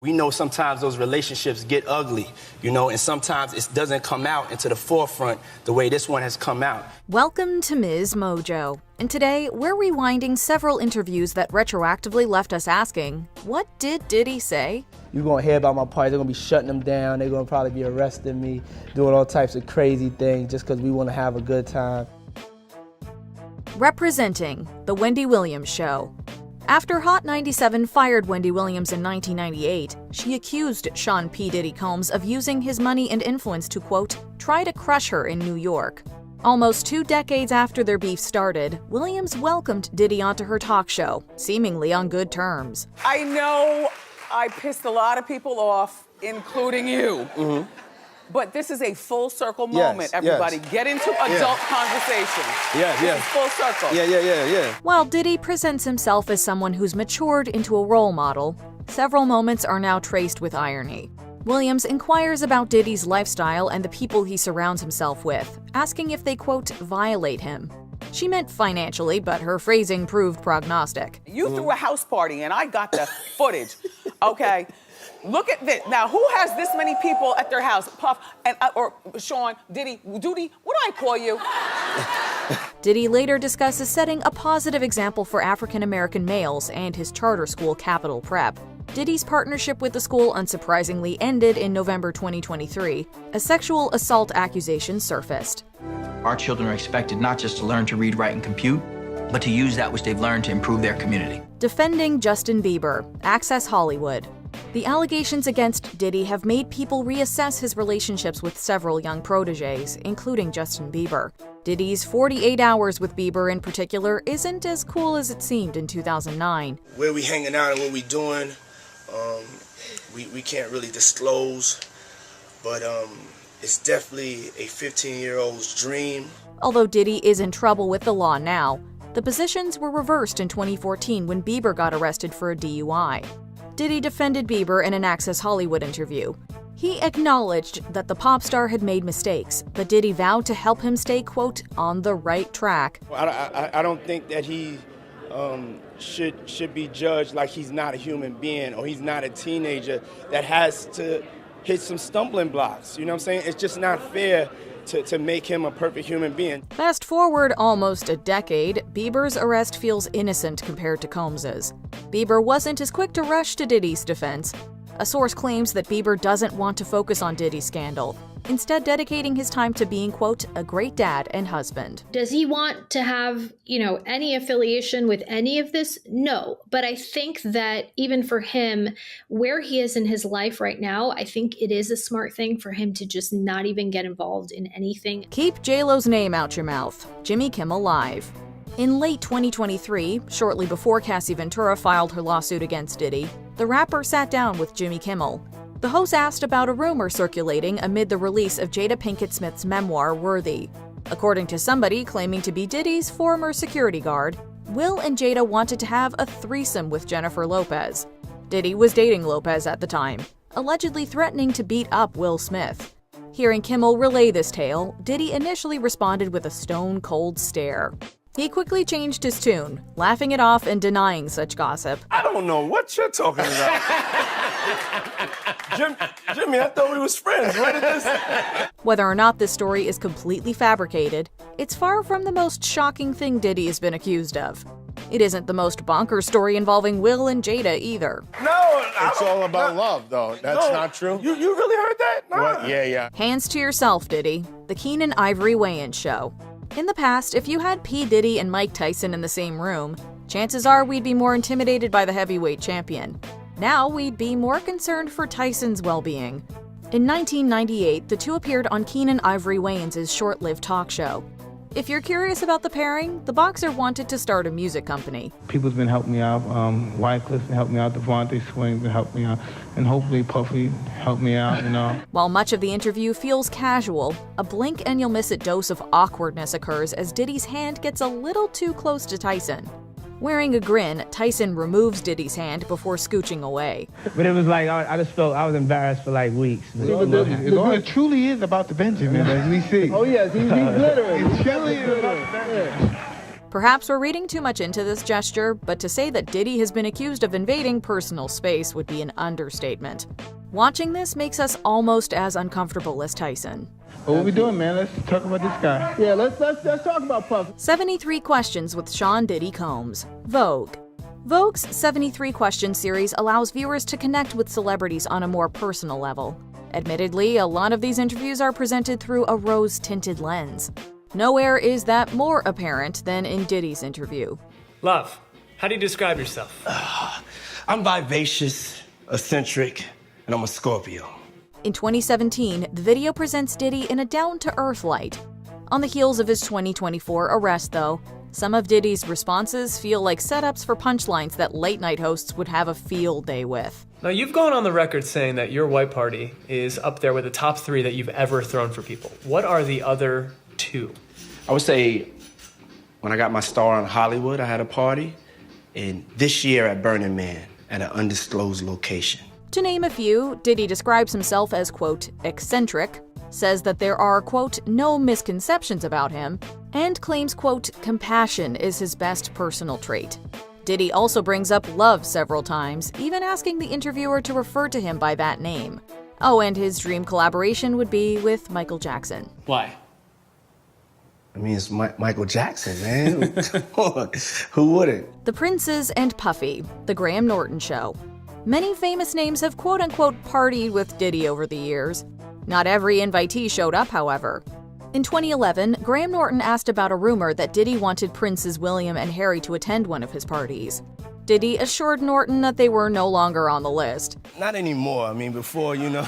We know sometimes those relationships get ugly, and sometimes it doesn't come out into the forefront the way this one has come out. Welcome to Ms. Mojo. And today, we're rewinding several interviews that retroactively left us asking, what did Diddy say? You're going to hear about my party. They're going to be shutting them down. They're going to probably be arresting me, doing all types of crazy things just because we want to have a good time. Representing The Wendy Williams Show. After Hot 97 fired Wendy Williams in 1998, she accused Sean P. Diddy Combs of using his money and influence to, quote, try to crush her in New York. Almost 2 decades after their beef started, Williams welcomed Diddy onto her talk show, seemingly on good terms. I know I pissed a lot of people off, including you. Mm-hmm. But this is a full circle moment, everybody. Yes. Get into adult conversation. Yes. This is full circle. Yeah. While Diddy presents himself as someone who's matured into a role model, several moments are now traced with irony. Williams inquires about Diddy's lifestyle and the people he surrounds himself with, asking if they, quote, violate him. She meant financially, but her phrasing proved prognostic. You threw a house party and I got the footage, okay? Look at this. Now, who has this many people at their house? Puff, and or Sean, Diddy, Doody, what do I call you? Diddy later discusses setting a positive example for African-American males and his charter school, Capital Prep. Diddy's partnership with the school unsurprisingly ended in November 2023. A sexual assault accusation surfaced. Our children are expected not just to learn to read, write, and compute, but to use that which they've learned to improve their community. Defending Justin Bieber, Access Hollywood. The allegations against Diddy have made people reassess his relationships with several young proteges, including Justin Bieber. Diddy's 48 hours with Bieber in particular isn't as cool as it seemed in 2009. Where we hanging out and what we doing, we can't really disclose, but it's definitely a 15-year-old's dream. Although Diddy is in trouble with the law now, the positions were reversed in 2014 when Bieber got arrested for a DUI. Diddy defended Bieber in an Access Hollywood interview. He acknowledged that the pop star had made mistakes, but Diddy vowed to help him stay, quote, on the right track. I don't think that he should be judged like he's not a human being or he's not a teenager that has to hit some stumbling blocks. You know what I'm saying? It's just not fair to make him a perfect human being. Fast forward almost a decade, Bieber's arrest feels innocent compared to Combs's. Bieber wasn't as quick to rush to Diddy's defense. A source claims that Bieber doesn't want to focus on Diddy's scandal, instead dedicating his time to being, quote, a great dad and husband. Does he want to have, any affiliation with any of this? No. But I think that even for him, where he is in his life right now, I think it is a smart thing for him to just not even get involved in anything. Keep J-Lo's name out your mouth. Jimmy Kimmel Live. In late 2023, shortly before Cassie Ventura filed her lawsuit against Diddy, the rapper sat down with Jimmy Kimmel. The host asked about a rumor circulating amid the release of Jada Pinkett Smith's memoir, Worthy. According to somebody claiming to be Diddy's former security guard, Will and Jada wanted to have a threesome with Jennifer Lopez. Diddy was dating Lopez at the time, allegedly threatening to beat up Will Smith. Hearing Kimmel relay this tale, Diddy initially responded with a stone-cold stare. He quickly changed his tune, laughing it off and denying such gossip. I don't know what you're talking about. Jimmy, I thought we was friends. Where did this? Whether or not this story is completely fabricated, it's far from the most shocking thing Diddy has been accused of. It isn't the most bonkers story involving Will and Jada either. No, it's all about love, though. That's not true. You really heard that? No. What? Yeah. Hands to yourself, Diddy. The Keenan Ivory Weigh-In Show. In the past, if you had P. Diddy and Mike Tyson in the same room, chances are we'd be more intimidated by the heavyweight champion. Now we'd be more concerned for Tyson's well-being. In 1998, the two appeared on Keenan Ivory Wayans' short-lived talk show. If you're curious about the pairing, the boxer wanted to start a music company. People's been helping me out. Wycliffe helped me out. Devontae Swing been helping me out. And hopefully Puffy helped me out, While much of the interview feels casual, a blink and you'll miss it dose of awkwardness occurs as Diddy's hand gets a little too close to Tyson. Wearing a grin, Tyson removes Diddy's hand before scooching away. But it was like, I just felt I was embarrassed for like weeks. It truly is about the Benjamin, as we see. Oh, yes, he's glittering. It truly is about the Benjamin. Perhaps we're reading too much into this gesture, but to say that Diddy has been accused of invading personal space would be an understatement. Watching this makes us almost as uncomfortable as Tyson. What we doing, man? Let's talk about this guy. Yeah, let's talk about Puff. 73 Questions with Sean Diddy Combs. Vogue. Vogue's 73 Questions series allows viewers to connect with celebrities on a more personal level. Admittedly, a lot of these interviews are presented through a rose-tinted lens. Nowhere is that more apparent than in Diddy's interview. Love, how do you describe yourself? I'm vivacious, eccentric, and I'm a Scorpio. In 2017, the video presents Diddy in a down-to-earth light. On the heels of his 2024 arrest, though, some of Diddy's responses feel like setups for punchlines that late-night hosts would have a field day with. Now, you've gone on the record saying that your white party is up there with the top 3 that you've ever thrown for people. What are the other 2? I would say when I got my star on Hollywood, I had a party. And this year at Burning Man at an undisclosed location. To name a few, Diddy describes himself as, quote, eccentric, says that there are, quote, no misconceptions about him, and claims, quote, compassion is his best personal trait. Diddy also brings up love several times, even asking the interviewer to refer to him by that name. Oh, and his dream collaboration would be with Michael Jackson. Why? I mean, it's Michael Jackson, man. Come on. Who wouldn't? The Princes and Puffy, The Graham Norton Show. Many famous names have quote-unquote partied with Diddy over the years. Not every invitee showed up, however. In 2011, Graham Norton asked about a rumor that Diddy wanted Princes William and Harry to attend one of his parties. Diddy assured Norton that they were no longer on the list. Not anymore. I mean, before, you know.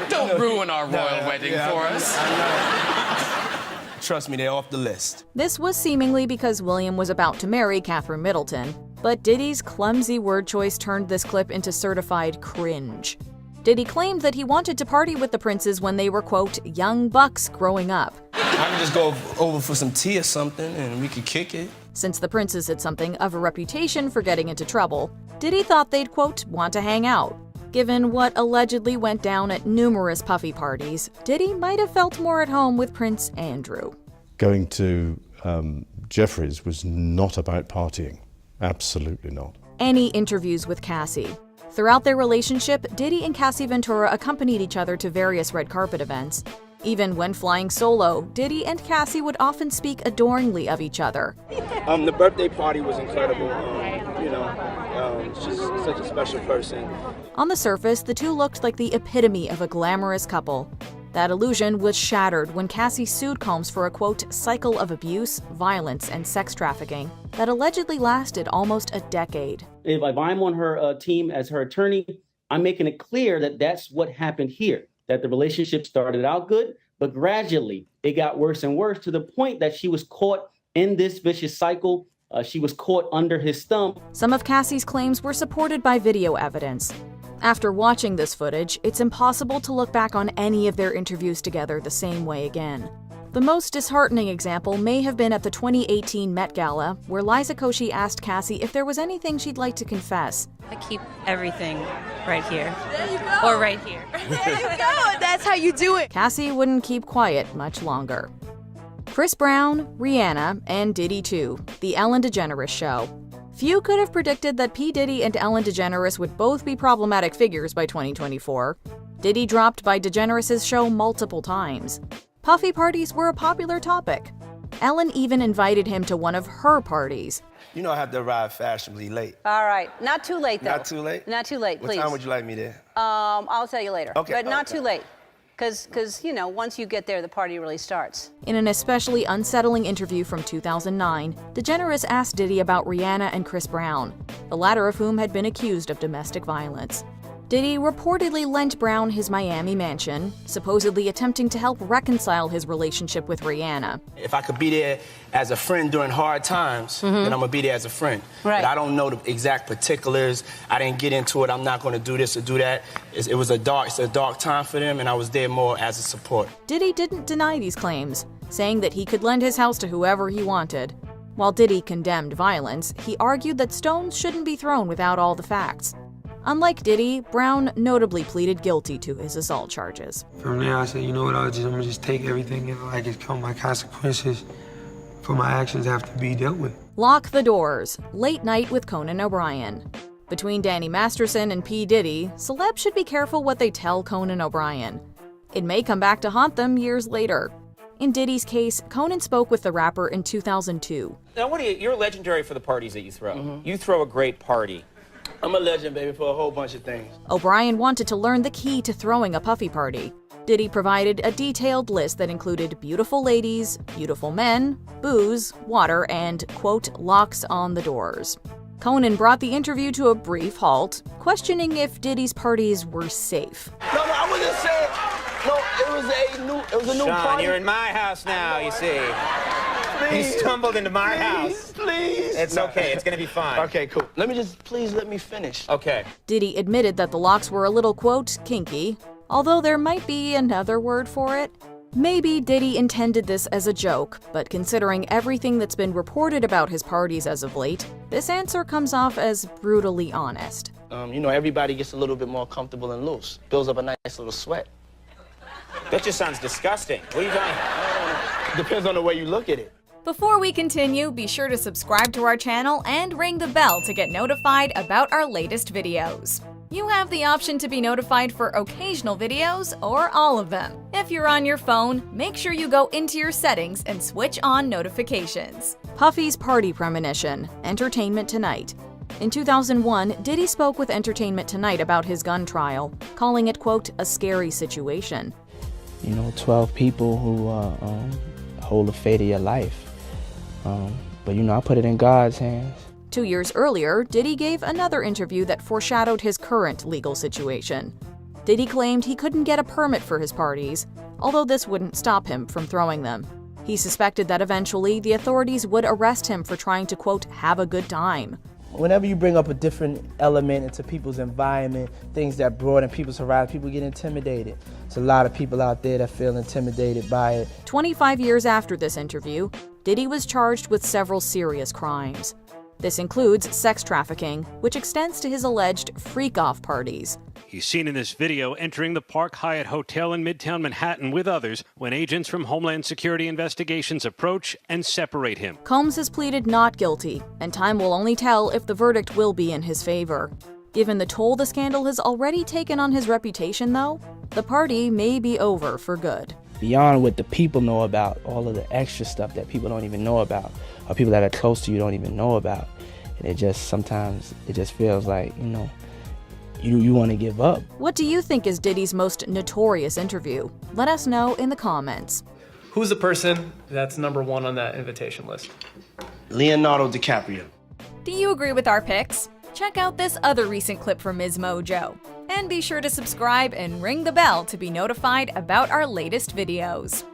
Don't ruin our royal wedding for us. I know. Trust me, they're off the list. This was seemingly because William was about to marry Catherine Middleton, but Diddy's clumsy word choice turned this clip into certified cringe. Diddy claimed that he wanted to party with the princes when they were, quote, young bucks growing up. I can just go over for some tea or something and we could kick it. Since the princes had something of a reputation for getting into trouble, Diddy thought they'd, quote, want to hang out. Given what allegedly went down at numerous Puffy parties, Diddy might have felt more at home with Prince Andrew. Going to Jeffries was not about partying. Absolutely not. Any interviews with Cassie. Throughout their relationship, Diddy and Cassie Ventura accompanied each other to various red carpet events. Even when flying solo, Diddy and Cassie would often speak adoringly of each other. The birthday party was incredible. She's such a special person. On the surface, the two looked like the epitome of a glamorous couple. That illusion was shattered when Cassie sued Combs for a, quote, cycle of abuse, violence, and sex trafficking that allegedly lasted almost a decade. If I'm on her team as her attorney, I'm making it clear that that's what happened here, that the relationship started out good, but gradually it got worse and worse to the point that she was caught in this vicious cycle. She was caught under his thumb. Some of Cassie's claims were supported by video evidence. After watching this footage, it's impossible to look back on any of their interviews together the same way again. The most disheartening example may have been at the 2018 Met Gala, where Liza Koshy asked Cassie if there was anything she'd like to confess. I keep everything right here. There you go. Or right here. There you go. That's how you do it. Cassie wouldn't keep quiet much longer. Chris Brown, Rihanna, and Diddy too, The Ellen DeGeneres Show. Few could have predicted that P. Diddy and Ellen DeGeneres would both be problematic figures by 2024. Diddy dropped by DeGeneres' show multiple times. Puffy parties were a popular topic. Ellen even invited him to one of her parties. You know I have to arrive fashionably late. All right. Not too late, though. Not too late? Not too late, please. What time would you like me there? I'll tell you later. Okay. But not too late. Because, once you get there, the party really starts. In an especially unsettling interview from 2009, DeGeneres asked Diddy about Rihanna and Chris Brown, the latter of whom had been accused of domestic violence. Diddy reportedly lent Brown his Miami mansion, supposedly attempting to help reconcile his relationship with Rihanna. If I could be there as a friend during hard times, then I'm gonna be there as a friend. Right. But I don't know the exact particulars. I didn't get into it. I'm not gonna do this or do that. It's a dark time for them, and I was there more as a support. Diddy didn't deny these claims, saying that he could lend his house to whoever he wanted. While Diddy condemned violence, he argued that stones shouldn't be thrown without all the facts. Unlike Diddy, Brown notably pleaded guilty to his assault charges. From there, I said, you know what, I'm gonna just take everything and it's come my consequences for my actions have to be dealt with. Lock the Doors, Late Night with Conan O'Brien. Between Danny Masterson and P. Diddy, celebs should be careful what they tell Conan O'Brien. It may come back to haunt them years later. In Diddy's case, Conan spoke with the rapper in 2002. Now, you're legendary for the parties that you throw. You throw a great party. I'm a legend, baby, for a whole bunch of things. O'Brien wanted to learn the key to throwing a puffy party. Diddy provided a detailed list that included beautiful ladies, beautiful men, booze, water, and, quote, locks on the doors. Conan brought the interview to a brief halt, questioning if Diddy's parties were safe. No, I wasn't saying. No, it was a new Sean, party. you're in my house now, you see. Please, you stumbled into my house. Please. It's okay, it's gonna be fine. Okay, cool. Please let me finish. Okay. Diddy admitted that the locks were a little, quote, kinky, although there might be another word for it. Maybe Diddy intended this as a joke, but considering everything that's been reported about his parties as of late, this answer comes off as brutally honest. Everybody gets a little bit more comfortable and loose. Builds up a nice little sweat. That just sounds disgusting. What are you talking? Depends on the way you look at it. Before we continue, be sure to subscribe to our channel and ring the bell to get notified about our latest videos. You have the option to be notified for occasional videos or all of them. If you're on your phone, make sure you go into your settings and switch on notifications. Puffy's Party Premonition, Entertainment Tonight. In 2001, Diddy spoke with Entertainment Tonight about his gun trial, calling it, quote, a scary situation. 12 people who hold the fate of your life. But I put it in God's hands. 2 years earlier, Diddy gave another interview that foreshadowed his current legal situation. Diddy claimed he couldn't get a permit for his parties, although this wouldn't stop him from throwing them. He suspected that eventually the authorities would arrest him for trying to, quote, have a good time. Whenever you bring up a different element into people's environment, things that broaden people's horizon, people get intimidated. There's a lot of people out there that feel intimidated by it. 25 years after this interview, Diddy was charged with several serious crimes. This includes sex trafficking, which extends to his alleged freak-off parties. He's seen in this video entering the Park Hyatt Hotel in Midtown Manhattan with others when agents from Homeland Security Investigations approach and separate him. Combs has pleaded not guilty, and time will only tell if the verdict will be in his favor. Given the toll the scandal has already taken on his reputation, though, the party may be over for good. Beyond what the people know about, all of the extra stuff that people don't even know about, or people that are close to you don't even know about. And sometimes it just feels like, you want to give up. What do you think is Diddy's most notorious interview? Let us know in the comments. Who's the person that's number one on that invitation list? Leonardo DiCaprio. Do you agree with our picks? Check out this other recent clip from Ms. Mojo. And be sure to subscribe and ring the bell to be notified about our latest videos.